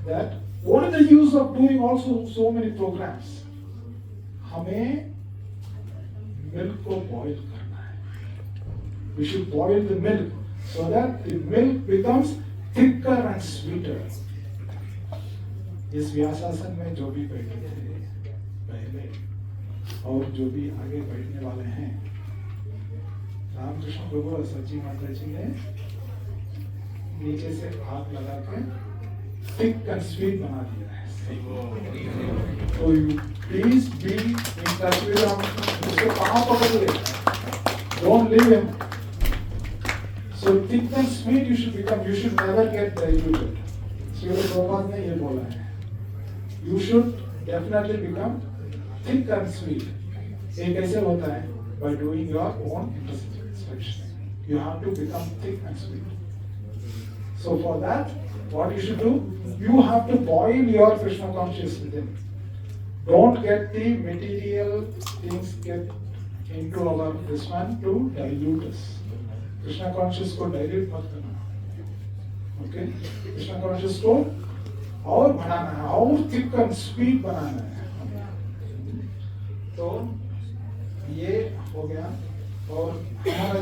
that what is the use of doing also so many programs? हमें milk को boil करना है. We should boil the milk so that the milk becomes thicker and sweeter. इस व्यासासन में जो भी बैठे थे पहले और जो भी आगे बैठने वाले हैं, रामकृष्ण प्रभु और सच्ची माता जी ने नीचे से हाथ लगा के थिक एंड स्वीट बना दिया है। तो please be in touch with हम, उसके पांव पकड़ ले, don't leave him. So thick and sweet you should become, you should never get diluted. Srila Prabhupada ने ये बोला है, you should definitely become thick and sweet. ये कैसे होता है? By doing your own introspection. You have to become thick and sweet. So for that, what you should do? You have to boil your Krishna consciousness within. don't get the material things get into our this one to dilute us. Krishna conscious को dilute मत करना, okay? Krishna conscious को और बनाना है, और thick and sweet बनाना है. तो ये हो गया. और हमारा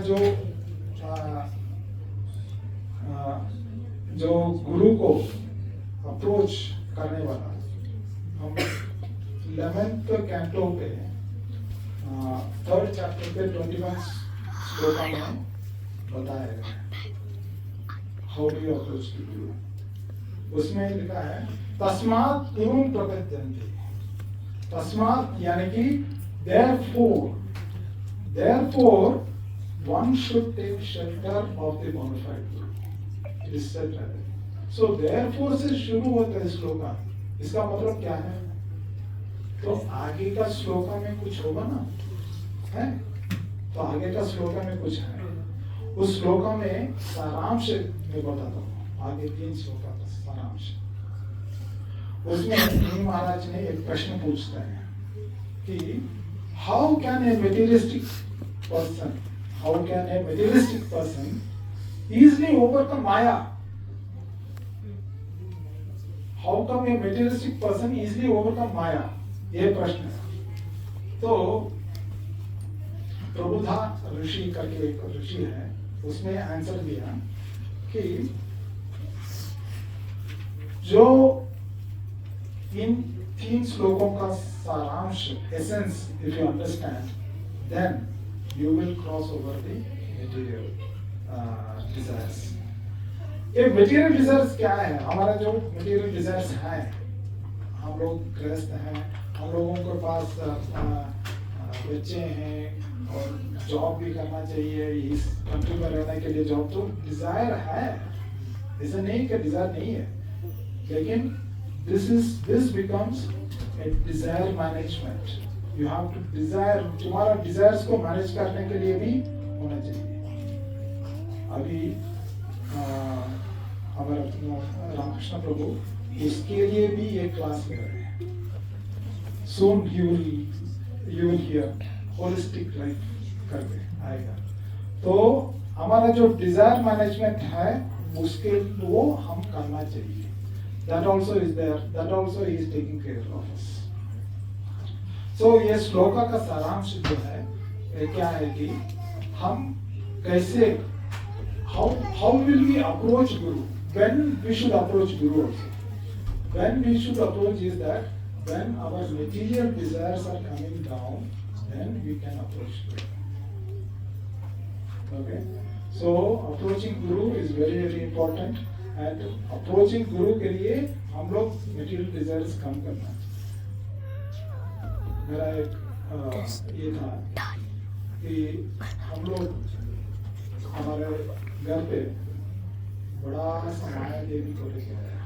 जो गुरु को अप्रोच करने वाला, हम 11th कैंटो पे 3rd चैप्टर पे 21 श्लोक में बताया गया how do you approach to guru. उसमें लिखा है तस्मात् गुरुं प्रपद्यन्ते. तस्मात् यानी कि therefore one should take shelter of the bona fide guru. It is said like that. So therefore से शुरू होता है श्लोका. इसका मतलब क्या है? तो आगे का श्लोका में कुछ होगा ना, है? तो आगे का श्लोका में कुछ है. उस श्लोका में सारांश मैं बताता हूँ. आगे 3 श्लोका का सारांश. उसमें मुनि महाराज ने एक प्रश्न पूछते हैं कि how can a materialistic person easily overcome Maya? How come a materialistic person easily overcome Maya? ये प्रश्न है. तो प्रबुद्धा ऋषि करके एक ऋषि है, उसने आंसर दिया कि जो इन 3 श्लोकों का सारांश, essence, if you understand, then you will cross over the material desires. ये material desires क्या है? हमारा जो material desires है, हम लोग ग्रस्त हैं, हम लोगों के पास बच्चे हैं और जॉब भी करना चाहिए, इस कंट्री में रहने के लिए जॉब, तो डिजायर है, ऐसा नहीं कि डिजायर नहीं है, लेकिन this becomes a desire management. You have to desire, तुम्हारा desires को manage करने के लिए भी होना चाहिए. अभी हमारा रामकृष्ण प्रभु इसके लिए भी एक क्लास ले रहे हैं. Soon you will hear holistic life करके आएगा. तो हमारा जो desire management है उसके वो हम करना चाहिए. That also is there. That also is taking care of us. So ये श्लोका का सारांश जो है क्या है कि हम कैसे how will we approach Guru? When we should approach Guru also. When we should approach is that when our material desires are coming down, then we can approach Guru. Okay. So approaching Guru is very very important. And approaching गुरु के लिए हम लोग material desires कम करना. मेरा एक ये था कि हम लोग हमारे घर पे बड़ा सा माया देवी को लेके आए.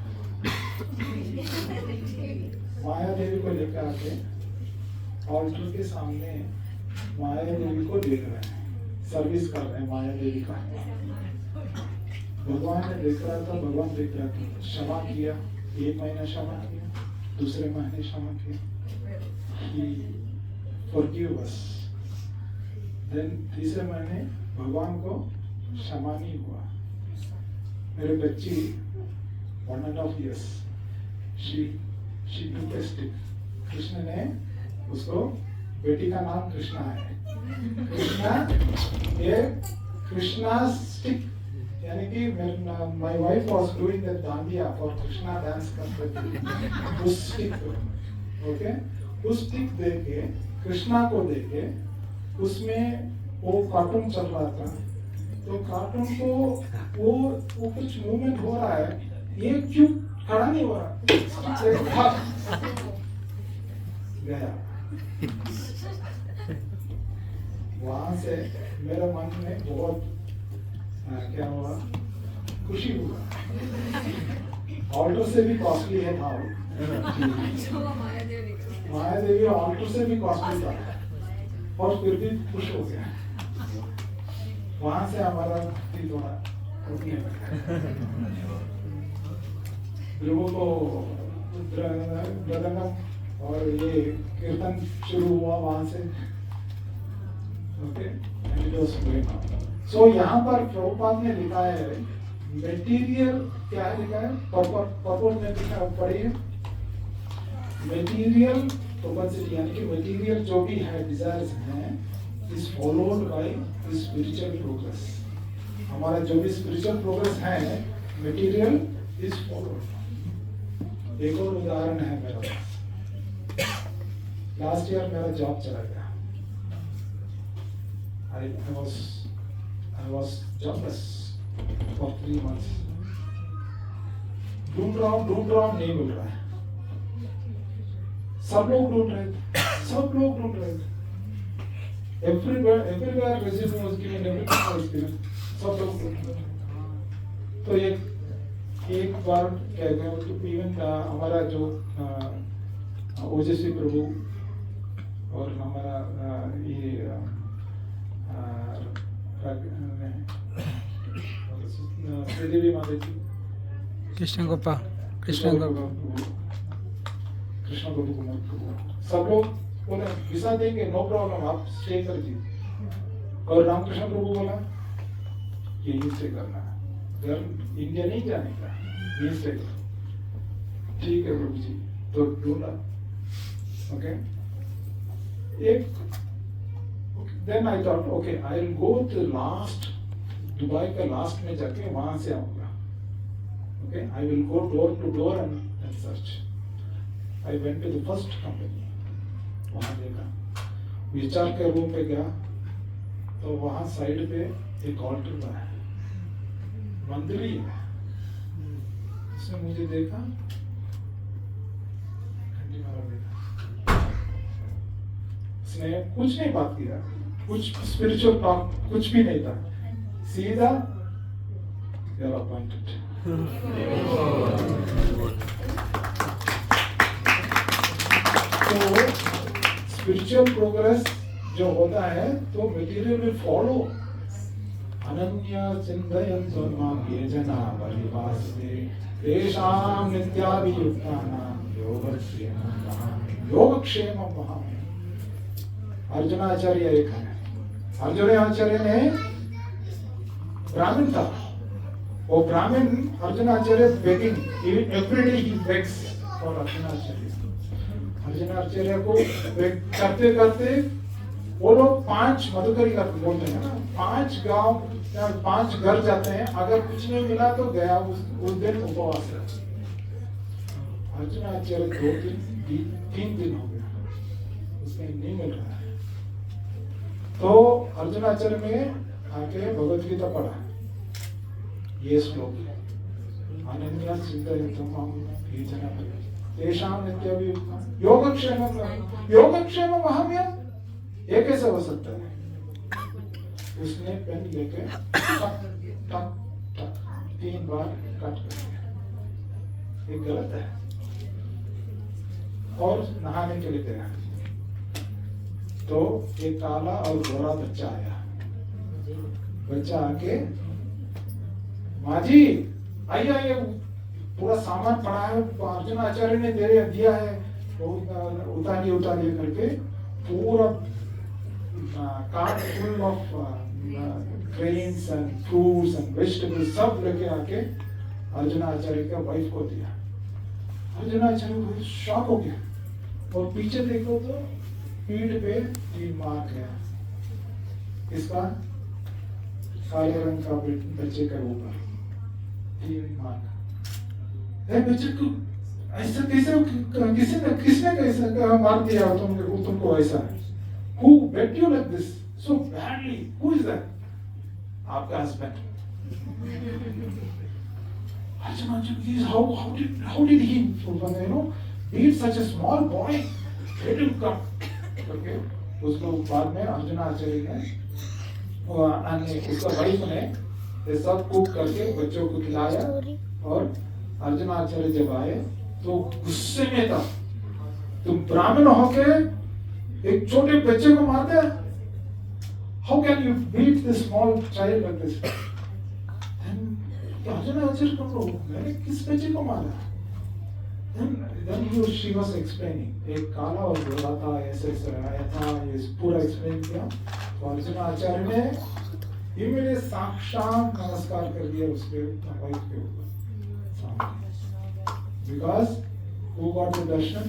माया देवी को लेकर आके ऑल्टर के सामने माया देवी को देख रहे हैं, सर्विस कर रहे हैं माया देवी का. भगवान ने देख रहा था, भगवान देख रहा था. क्षमा किया, 1 महीना क्षमा किया, दूसरे महीने क्षमा किया. He forgive us. Then तीसरे महीने भगवान को क्षमा नहीं हुआ. मेरे बच्ची 1.5 years, she took a stick. Krishna ने उसको, बेटी का नाम कृष्णा है. कृष्णा ये कृष्णा स्टिक यानी कि my wife was doing the dandiya for Krishna dance करते. उस स्टिक को, ओके, उस स्टिक देके कृष्णा को देके उसमें वो कार्टून चल रहा था. तो कार्टून को वो कुछ मूवमेंट हो रहा है, ये क्यों खड़ा नहीं हो रहा? गया. वहां से मेरे मन में बहुत क्या हुआ, खुशी हुआ. ऑल्टर से भी कॉस्टली है था. माया देवी ऑल्टर से भी कॉस्टली था और फिर भी खुश हो गया. वहां से हमारा दिल थोड़ा टूटने लगा. लोगों को और ये कीर्तन शुरू हुआ वहां से। ओके, सो यहाँ पर प्रभुपाद ने लिखा है मेटीरियल, क्या है लिखा है, पर्पस में लिखा पढ़िए, मेटीरियल प्रोपेंसिटी यानी कि मेटीरियल जो भी है डिजायर्स हैं is followed by spiritual progress. हमारा जो भी स्पिरिचुअल प्रोग्रेस है मेटीरियल इज फॉलोड। एक और उदाहरण है मेरे पास। लास्ट ईयर मेरा जॉब चला गया। I was jobless for 3 months. ढूंढ रहा हूँ नहीं मिल रहा है। सब लोग ढूंढ रहे थे। Everywhere resume was given, everything was given. सब लोग ढूंढ रहे थे। तो एक बार क्या गया, इवन हमारा जो ओजस्वी प्रभु और हमारा ये श्रीदेवी माता जी, कृष्ण गोपाल कृष्ण गोपी कुमार प्रभु, सब लोग बोले वीजा देंगे, नो प्रॉब्लम, आप स्टे कर दीजिए। और रामकृष्ण प्रभु बोला यही स्टे करना है, घर इंडिया नहीं जाने का, यही स्टे करना। ठीक है प्रभु जी, तो ढूंढा। Okay, then I thought okay I will go to last, Dubai का लास्ट में जाके वहां से आऊंगा। Okay, I will go door to door and search. I went to the first company, वहां देखा, विचार के रूम पे गया तो वहां साइड पे एक ऑल्टर बना है, मंदिर ही है। उसने मुझे देखा, घंटी मारा देखा, उसने कुछ नहीं बात किया, कुछ स्पिरिचुअल टॉक कुछ भी नहीं था, सीधा यू आर अपॉइंटेड। तो स्पिरिचुअल प्रोग्रेस जो होता है तो मटेरियल विल फॉलो। अनन्या चिन्तयन्तु मां ये जना परिभासते तेषां नित्याभियुक्तानां योगक्षेमं वहामि। अर्जुनाचार्य एक है, अर्जुनाचार्य ने ब्राह्मण था, वो ब्राह्मण Arjunacharya begging every day he begs for Arjunacharya. Arjunacharya को करते करते वो लोग 5 मधुकरी करते बोलते हैं ना, 5 गांव 5 घर जाते हैं, अगर कुछ नहीं मिला तो गया उस दिन उपवास है। अर्जुनाचार्य 2 दिन 3 दिन हो गया, उसमें नहीं मिल रहा है। तो अर्जुनाचार्य में आके भगवत गीता पढ़ा, ये श्लोक अनन्या चिन्तयन्तु मां ये जना तेषां नित्याभियुक्तानां योगक्षेमं वहाम्यहम्। ये कैसे हो सकता है? उसने पेन लेके टक टक टक 3 बार कट कर दिया, ये गलत है। और नहाने के लिए गया तो एक काला और गोरा बच्चा आया। बच्चा आके माँ जी आइए आइए, पूरा सामान पड़ा है, अर्जुनाचार्य ने दिया है, उतारिए करके पूरा cart full of grains and fruits and vegetables सब लेके आके अर्जुनाचार्य के वाइफ को दिया। अर्जुनाचार्य को शॉक हो गया, और पीछे देखो तो पीठ पे 3 मार्क है, इसका काले रंग का बच्चे का ऊपर 3 मार्क। बच्चे को ऐसा किसने कैसे मार दिया तुमको ऐसा? Who beat you like this so badly? Who is that? आपका husband. How did he, beat such a small boy? Let him come. Okay. उसको बाद में अर्जुनाचार्य ने उसका वाइफ ने ये सब कुक करके बच्चों को खिलाया, और अर्जुनाचार्य जब आए तो गुस्से में था, तुम ब्राह्मण होके एक छोटे बच्चे को मारते हैं? How can you beat this small child like this? Arjunacharya को मैंने किस बच्चे को मारा? Then she was explaining. एक काला और गोरा था, ऐसे ऐसे आया था, ये पूरा explain किया. तो अर्जुन आचार्य ने इमीडिएट साक्षात नमस्कार कर दिया उसके वाइफ के ऊपर. Because who got the darshan?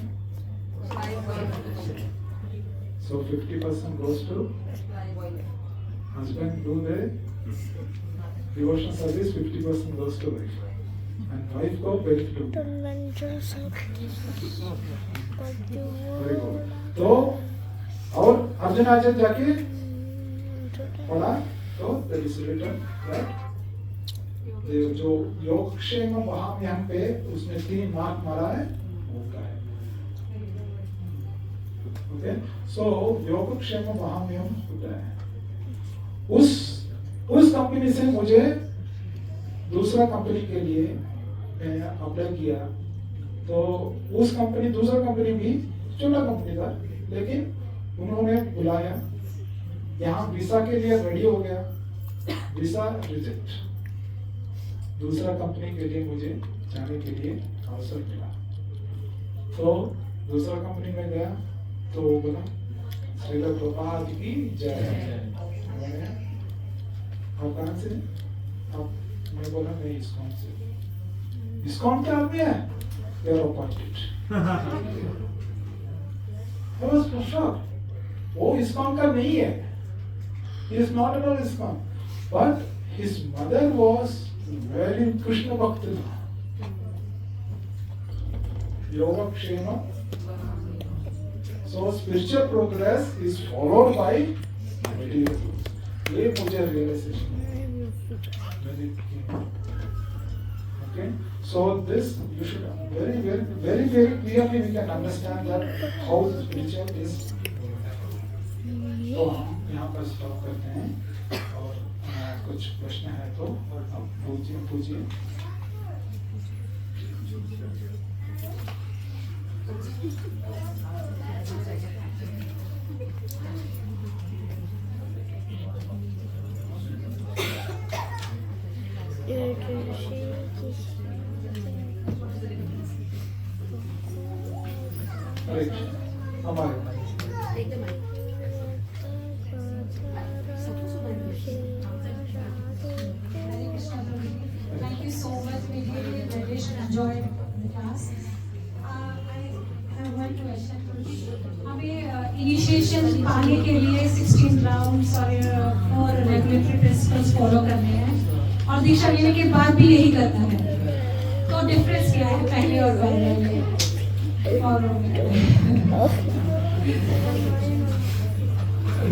So 50% goes to husband. Do the devotion service, 50% goes to wife. And wife go benefit to. Very good. तो और अर्जुन आचार्य जाके पढ़ा तो there is written that जो योगक्षेम महाम्यम पे उसने 3 मार्क मारा है वो का है. ओके, सो योगक्षेम महाम्यम होता है. उस कंपनी से मुझे दूसरा कंपनी के लिए मैं अप्लाई किया. तो उस कंपनी, दूसरा कंपनी भी छोटा कंपनी था, लेकिन उन्होंने बुलाया. यहाँ वीसा के लिए रेडी हो गया, वीसा रिजेक्ट. दूसरा कंपनी के लिए मुझे जाने के लिए अवसर मिला. तो दूसरा कंपनी में गया तो वो बोला श्रील प्रभुपाद की जय. आप कहाँ से? आप, मैं बोला मैं इस्कॉन से. इस्कॉन क्या आदमी है? They are appointed. I was shocked. वो इस्कॉन का नहीं है. He is not at all ISKCON. But his mother was very Krishna Bhakta. Yogakshema. So spiritual progress is followed by material. ये मुझे realization है. Okay. So this you should very clearly we can understand that how the spiritual is. तो हम यहाँ पर stop करते हैं और कुछ प्रश्न है तो आप पूछिए. हमारे Thank you so much. We really enjoyed the class. I have one question. हमें इनिशिएशन पाने के लिए 16 राउंड्स और रेगुलेटरी प्रिंसिपल्स फॉलो करने हैं और दीक्षा लेने के बाद भी यही करना है. तो डिफरेंस क्या है पहले और बाद में?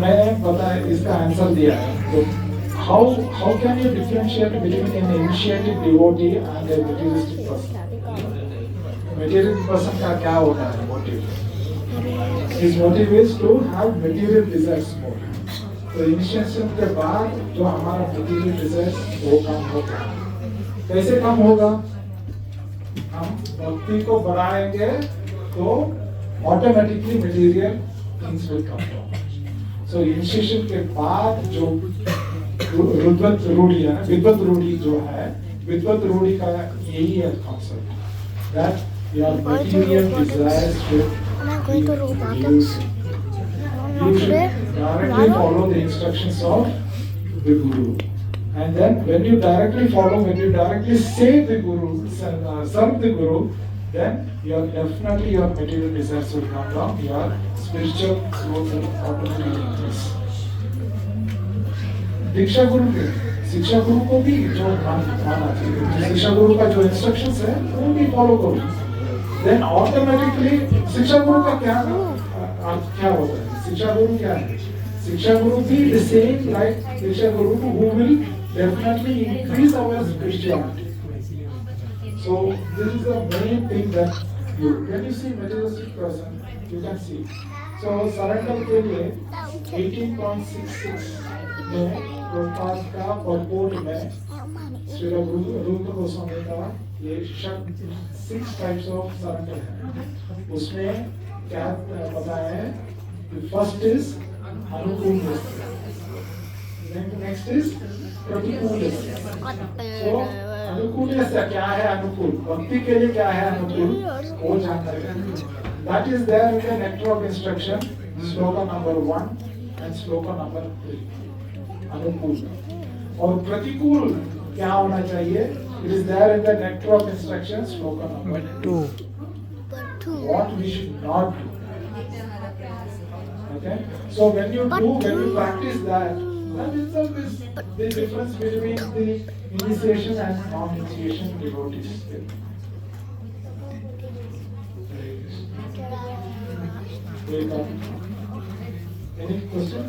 मैंने पता है इसका आंसर दिया है. तो how can you differentiate between an initiated devotee and a materialistic person? Materialistic person का क्या होता है motive? His motive is to have material desires more. तो initiation के बाद जो हमारा material desires वो कम होगा. कैसे कम होगा? हम भक्ति को बढ़ाएंगे तो automatically material things will come down. So initiation के बाद जो विद्वत रूढ़ी है, विद्वत रूढ़ी जो है, विद्वत रूढ़ी का यही है concept that your material desires will be reduced. You should directly follow the instructions of the Guru, and then when you directly follow, when you directly say the Guru, serve the Guru, then definitely your material desires will come down. Your spiritual growth will automatically increase. दीक्षा गुरु के शिक्षा गुरु को भी जो माना चाहिए, शिक्षा गुरु का जो इंस्ट्रक्शंस है वो भी फॉलो करो. देन ऑटोमेटिकली शिक्षा गुरु का क्या होता है? शिक्षा गुरु क्या है? शिक्षा गुरु भी द सेम लाइक शिक्षा गुरु who will definitely increase our spirituality. So this is the main thing that when you see materialistic person, you can see. So surrender के लिए 18.66 में प्रभुपाद का परपोर्ट में श्री रूप गोस्वामी का ये 6 टाइप्स ऑफ सरेंडर है. उसमें क्या बताया है? फर्स्ट इज अनुकूल, नेक्स्ट इज प्रतिकूल. अनुकूल से क्या है अनुकूल, भक्ति के लिए क्या है अनुकूल, वो जानना है. That is there in the nectar of instruction, shloka number 1 and shloka number 3. अनुकूल और प्रतिकूल क्या होना चाहिए? It is there in the nectar of instruction, shloka number 2. What we should not do. Okay, so when you practice that itself is the difference between the initiation and non-initiation devotees. Any question?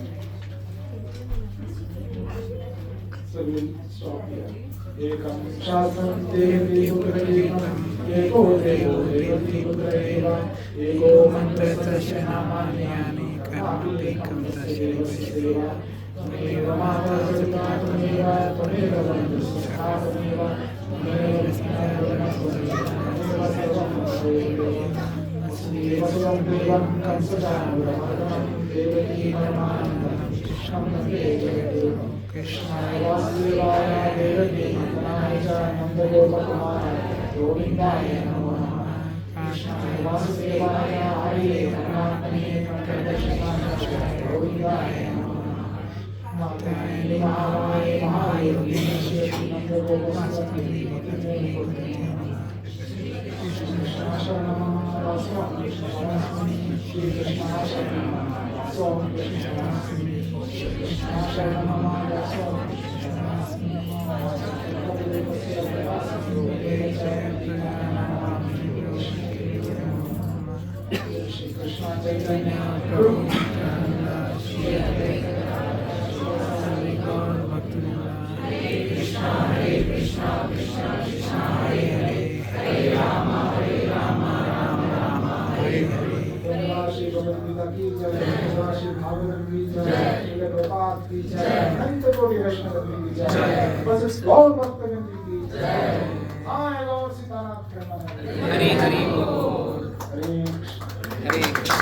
So we'll stop here. Ekam shasam devi putradevam, eko devo devati putradevam, eko mantra tasya namanyani karmapekam tasya seva. Tumeva mata sita tumeva, tumeva bandhu sakha tumeva, tumeva visyadana tumeva sarvam tumeva. Asmi vasavam devam kamsajanuramadam, devaki namanam, Krishnam nande jagadevam. Krishnaya Vasudevaya Devaki Nandaya Nandagopalaya Govindaya Namo Namah. Krishnaya Vasudevaya Hare Pranamane Pankadashaya Govindaya Namo Namah. Mataya Mahavaya Mahayogini Shri Nandagopalaya Krishna Sharanam Rasam Krishna Sharanam Shri Krishna Sharanam Rasam Krishna Sharanam Krishna Sharanam Rasam Shri Krishna Chaitanya Prabhu Nityananda Shri Advaita Shri Gaur Bhaktivinoda Hare Krishna Krishna Krishna Hare Hare Hare Rama Rama Rama Hare Hare. Shri Bhagavad Gita की जय, श्री भागवत की जय, श्री प्रभात की जय, अनंत कोटि वैष्णव की जय, बस गौर भक्तवृंद की जय। आए गौर सीतानाथ प्रेमानंद। हरि हरि बोल। हरे कृष्ण। हरे कृष्ण।